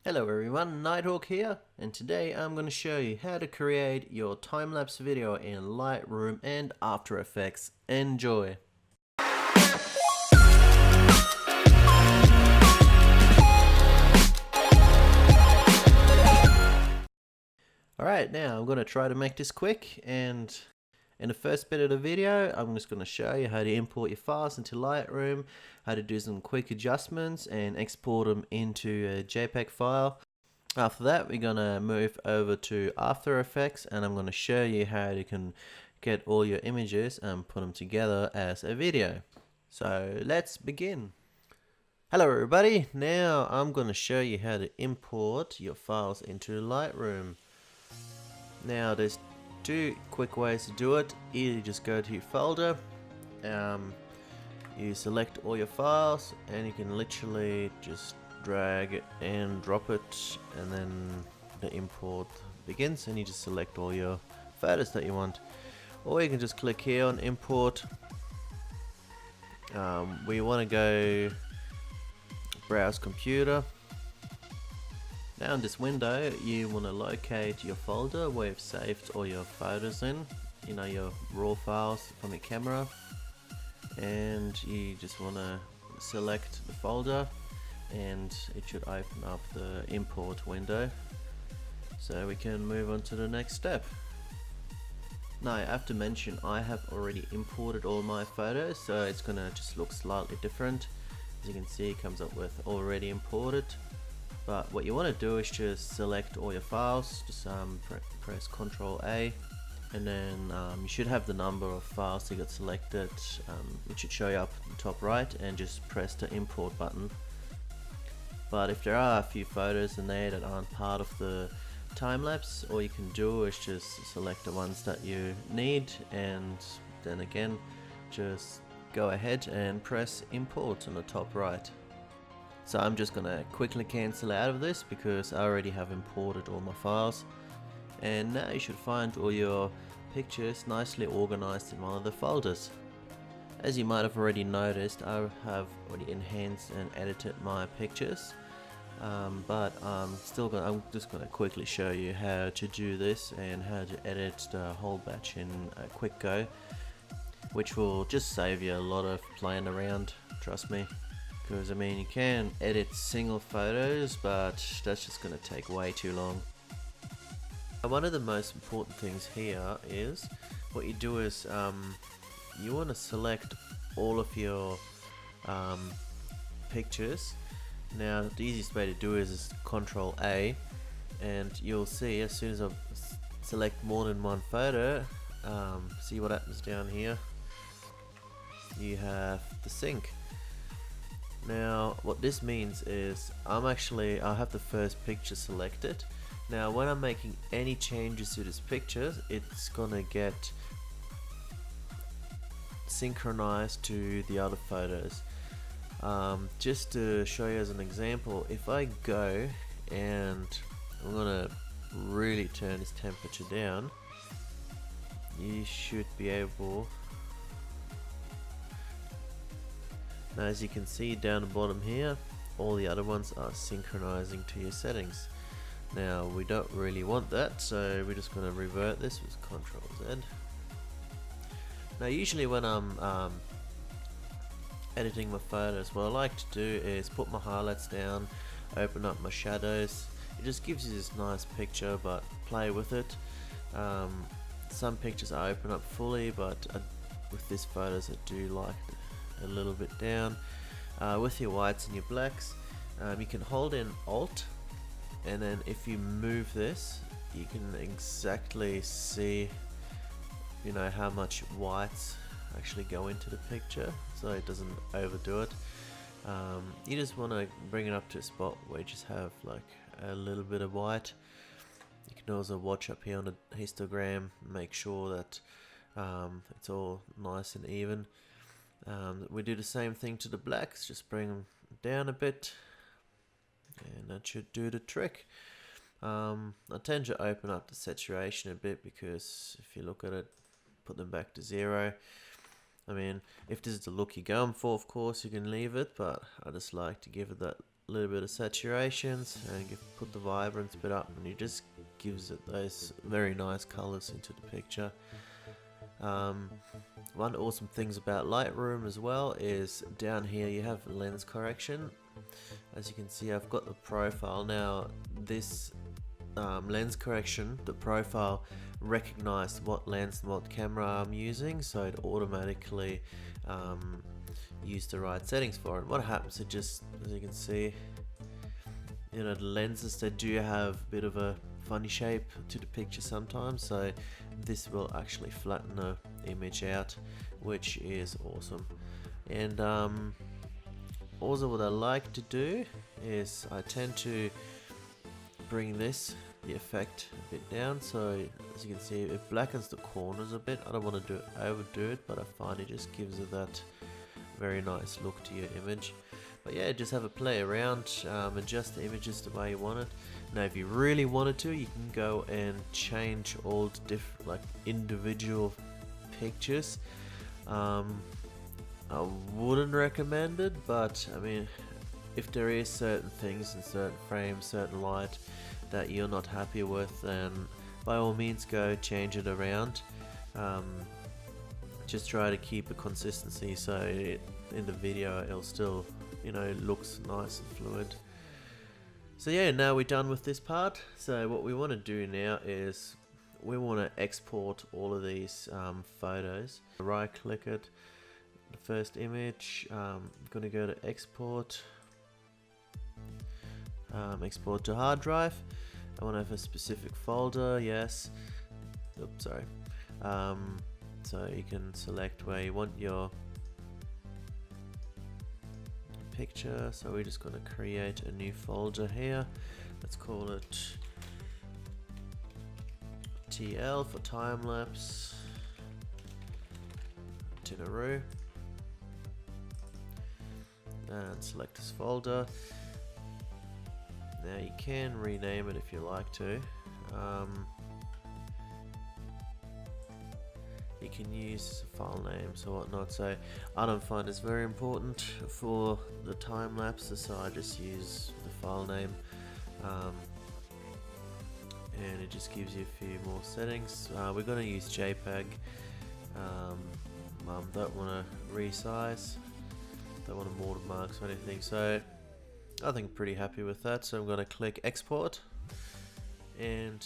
Hello everyone, Nighthawk here, and today I'm going to show you how to create your time-lapse video in Lightroom and After Effects. Enjoy! Alright, now I'm going to try to make this quick, and in the first bit of the video I'm just going to show you how to import your files into Lightroom, how to do some quick adjustments and export them into a JPEG file. After that, we're going to move over to After Effects, and I'm going to show you how you can get all your images and put them together as a video. So let's begin. Hello everybody, now I'm going to show you how to import your files into Lightroom. Now there's two quick ways to do it. Either you just go to your folder, you select all your files, and you can literally just drag it and drop it, and then the import begins, and you just select all your photos that you want. Or you can just click here on import. We want to go browse computer. Now in this window you want to locate your folder where you've saved all your photos in, your raw files from your camera, and you just want to select the folder, and it should open up the import window so we can move on to the next step. Now I have to mention I have already imported all my photos, so it's gonna just look slightly different. As you can see, it comes up with already imported, but what you want to do is just select all your files. Just press Ctrl A, and then you should have the number of files you got selected. It should show you up in the top right, and just press the import button. But if there are a few photos in there that aren't part of the time-lapse, all you can do is just select the ones that you need, and then again just go ahead and press import on the top right. So I'm just gonna quickly cancel out of this because I already have imported all my files, and now you should find all your pictures nicely organized in one of the folders. As you might have already noticed, I have already enhanced and edited my pictures, but I'm just going to quickly show you how to do this and how to edit the whole batch in a quick go, which will just save you a lot of playing around, trust me. Because you can edit single photos, but that's just going to take way too long. One of the most important things here is what you do is you want to select all of your pictures. Now the easiest way to do it is Ctrl A, and you'll see as soon as I select more than one photo, see what happens down here. You have the sync. Now what this means is I have the first picture selected. Now when I'm making any changes to this picture, it's gonna get synchronized to the other photos. Just to show you as an example, if I go and I'm gonna really turn this temperature down, you should be able. Now as you can see down the bottom here, all the other ones are synchronizing to your settings. Now we don't really want that, so we're just going to revert this with Ctrl Z. Now usually when I'm editing my photos, what I like to do is put my highlights down, open up my shadows. It just gives you this nice picture, but play with it. Some pictures I open up fully, but with these photos I do like a little bit down. With your whites and your blacks, you can hold in Alt, and then if you move this, you can exactly see how much whites actually go into the picture, so it doesn't overdo it. You just want to bring it up to a spot where you just have like a little bit of white. You can also watch up here on the histogram, make sure that it's all nice and even. We do the same thing to the blacks, just bring them down a bit, and that should do the trick. I tend to open up the saturation a bit because if you look at it, put them back to 0. If this is the look you're going for, of course you can leave it, but I just like to give it that a little bit of saturations and put the vibrance bit up, and it just gives it those very nice colors into the picture. One awesome things about Lightroom as well is down here you have lens correction. As you can see, I've got the profile. Now this lens correction, the profile recognized what lens and what camera I'm using, so it automatically use the right settings for it. What happens, it just, as you can see, you know, the lenses, they do have a bit of a funny shape to the picture sometimes, so this will actually flatten the image out, which is awesome. And also what I like to do is I tend to bring the effect a bit down, so as you can see it blackens the corners a bit. I don't want to overdo it, but I find it just gives it that very nice look to your image. But yeah, just have a play around, adjust the images the way you want it. Now if you really wanted to, you can go and change all the different, like, individual pictures. I wouldn't recommend it, but I mean, if there is certain things in certain frames, certain light that you're not happy with, then by all means go change it around. Just try to keep a consistency so in the video it'll still, you know, looks nice and fluid. So yeah, now we're done with this part. So what we want to do now is we want to export all of these photos. Right click it, the first image, I'm going to go to export, export to hard drive. I want to have a specific folder, yes. Oops, sorry. So you can select where you want your picture. So we're just going to create a new folder here. Let's call it TL for time-lapse Tinaroo, and select this folder. Now you can rename it if you like to. You can use file names or whatnot, so I don't find it's very important for the time lapses, so I just use the file name, and it just gives you a few more settings. We're going to use JPEG. Don't want to resize, don't want to watermarks or anything, so I think I'm pretty happy with that. So I'm going to click export, and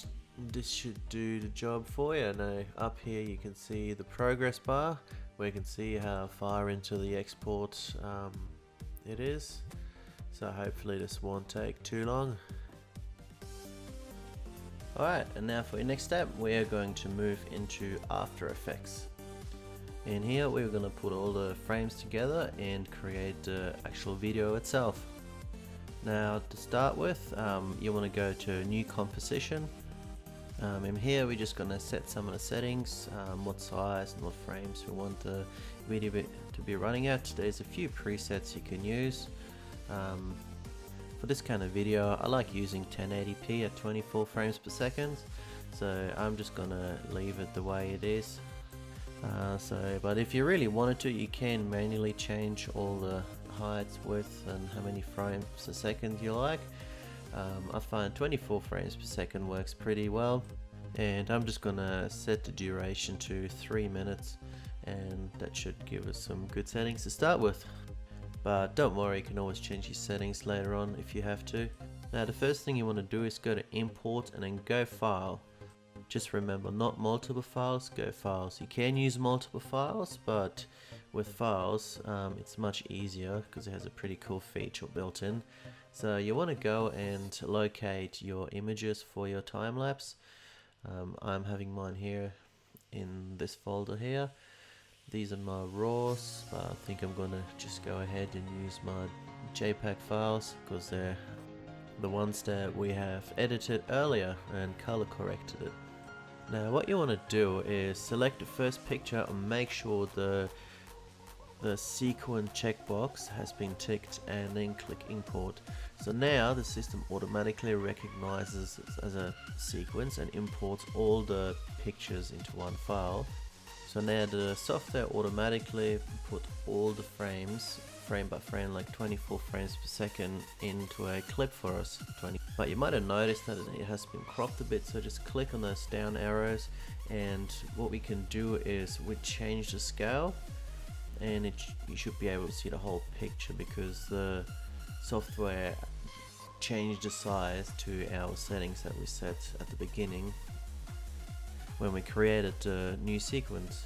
this should do the job for you. Now up here you can see the progress bar where you can see how far into the export it is. So hopefully this won't take too long. Alright, and now for your next step, we are going to move into After Effects. In here we're going to put all the frames together and create the actual video itself. Now to start with, you want to go to New Composition. In here we're just going to set some of the settings, what size and what frames we want the video to be running at. There's a few presets you can use. For this kind of video I like using 1080p at 24 frames per second, so I'm just going to leave it the way it is. But if you really wanted to, you can manually change all the heights, width and how many frames a second you like. I find 24 frames per second works pretty well, and I'm just gonna set the duration to 3 minutes, and that should give us some good settings to start with. But don't worry, you can always change your settings later on if you have to. Now the first thing you want to do is go to import and then go file. Just remember, not multiple files, go files. You can use multiple files, but with files it's much easier because it has a pretty cool feature built in. So you want to go and locate your images for your time lapse. I'm having mine here in this folder here. These are my raws, but I think I'm gonna just go ahead and use my JPEG files because they're the ones that we have edited earlier and color corrected it. Now what you want to do is select the first picture and make sure the sequence checkbox has been ticked, and then click import. So now the system automatically recognizes it as a sequence and imports all the pictures into one file. So now the software automatically put all the frames frame by frame, like 24 frames per second into a clip for us. But you might have noticed that it has been cropped a bit, so just click on those down arrows, and what we can do is we change the scale, and you should be able to see the whole picture because the software changed the size to our settings that we set at the beginning when we created the new sequence.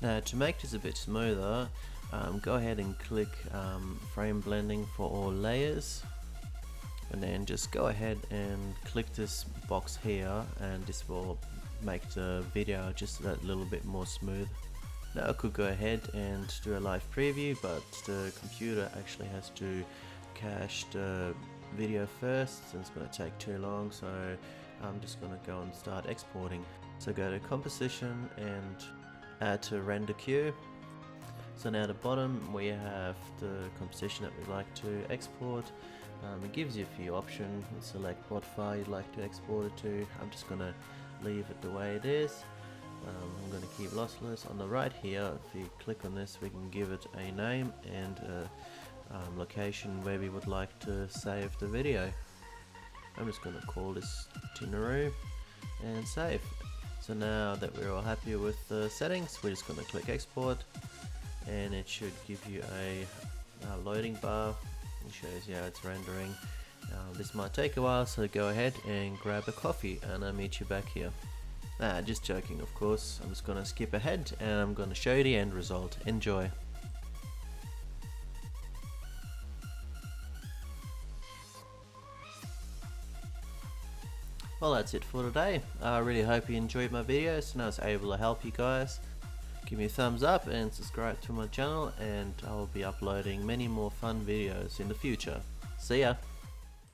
Now to make this a bit smoother, go ahead and click frame blending for all layers, and then just go ahead and click this box here, and this will make the video just a little bit more smooth. Now I could go ahead and do a live preview, but the computer actually has to cache the video first, and it's going to take too long, so I'm just going to go and start exporting. So go to composition and add to render queue. So now at the bottom we have the composition that we'd like to export. It gives you a few options. Select what file you'd like to export it to. I'm just going to leave it the way it is. I'm going to keep lossless. On the right here, if you click on this, we can give it a name and a location where we would like to save the video. I'm just going to call this itinerary and save. So now that we're all happy with the settings, we're just going to click export, and it should give you a loading bar. It shows you how it's rendering. This might take a while, so go ahead and grab a coffee and I'll meet you back here. Just joking, of course. I'm just going to skip ahead and I'm going to show you the end result. Enjoy. Well, that's it for today. I really hope you enjoyed my videos and I was able to help you guys. Give me a thumbs up and subscribe to my channel, and I will be uploading many more fun videos in the future. See ya!